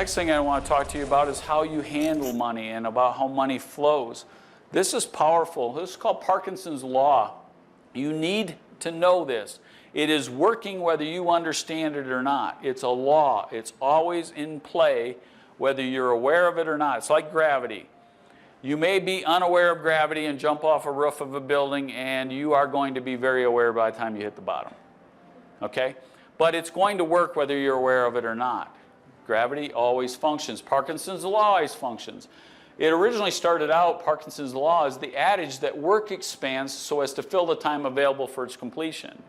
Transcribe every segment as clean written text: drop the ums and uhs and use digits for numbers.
next thing I want to talk to you about is how you handle money and about how money flows. This is powerful. This is called Parkinson's law. You need to know this. It is working whether you understand it or not. It's a law. It's always in play whether you're aware of it or not. It's like gravity. You may be unaware of gravity and jump off a roof of a building, and you are going to be very aware by the time you hit the bottom. Okay? But it's going to work whether you're aware of it or not. Gravity always functions. Parkinson's law always functions. It originally started out, Parkinson's law, as the adage that work expands so as to fill the time available for its completion.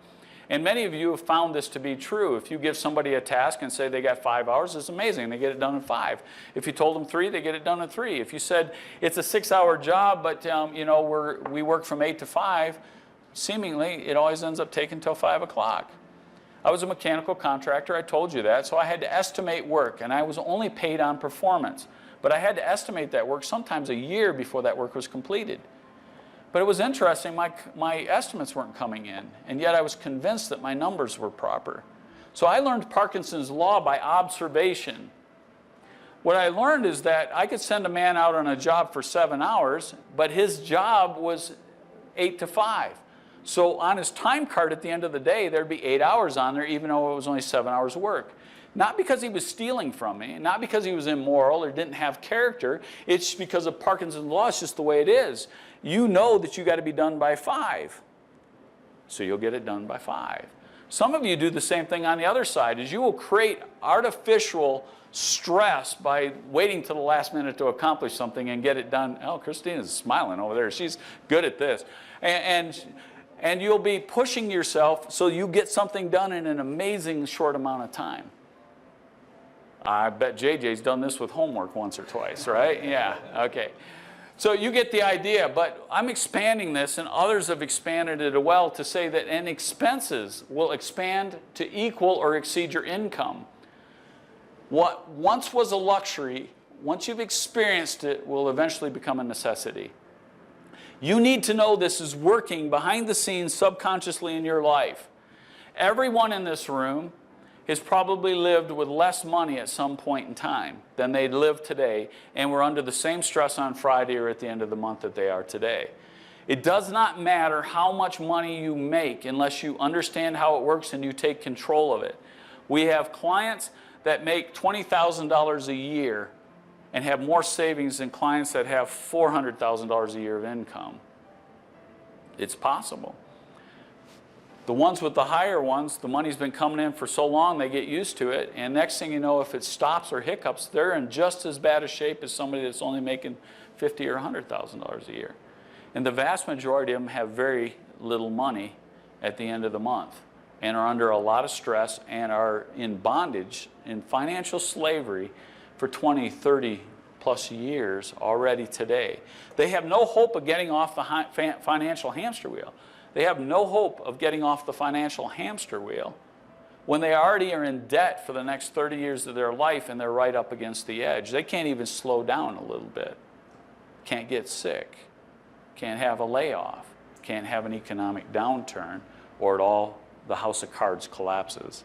And many of you have found this to be true. If you give somebody a task and say they got 5 hours, it's amazing. They get it done in 5. If you told them 3, they get it done in 3. If you said it's a 6-hour job, but you know, we work from 8 to 5, seemingly it always ends up taking till 5 o'clock. I was a mechanical contractor, I told you that, so I had to estimate work, and I was only paid on performance. But I had to estimate that work sometimes a year before that work was completed. But it was interesting, my estimates weren't coming in, and yet I was convinced that my numbers were proper. So I learned Parkinson's law by observation. What I learned is that I could send a man out on a job for 7 hours, but his job was 8 to 5. So on his time card at the end of the day, there'd be 8 hours on there, even though it was only 7 hours of work. Not because he was stealing from me, not because he was immoral or didn't have character. It's because of Parkinson's law. It's just the way it is. You know that you got to be done by 5, so you'll get it done by 5. Some of you do the same thing on the other side, is you will create artificial stress by waiting till the last minute to accomplish something and get it done. Oh, Christina's smiling over there. She's good at this. And you'll be pushing yourself so you get something done in an amazing short amount of time. I bet JJ's done this with homework once or twice, right? Yeah, okay. So you get the idea, but I'm expanding this, and others have expanded it as well to say that expenses will expand to equal or exceed your income. What once was a luxury, once you've experienced it, will eventually become a necessity. You need to know this is working behind the scenes subconsciously in your life. Everyone in this room has probably lived with less money at some point in time than they live today, and were under the same stress on Friday or at the end of the month that they are today. It does not matter how much money you make unless you understand how it works and you take control of it. We have clients that make $20,000 a year and have more savings than clients that have $400,000 a year of income. It's possible. The ones with the higher ones, the money's been coming in for so long, they get used to it, and next thing you know, if it stops or hiccups, they're in just as bad a shape as somebody that's only making $50,000 or $100,000 a year. And the vast majority of them have very little money at the end of the month and are under a lot of stress and are in bondage, in financial slavery for 20, 30 plus years already today. They have no hope of getting off the financial hamster wheel. They have no hope of getting off the financial hamster wheel when they already are in debt for the next 30 years of their life and they're right up against the edge. They can't even slow down a little bit. Can't get sick. Can't have a layoff. Can't have an economic downturn, or at all the house of cards collapses.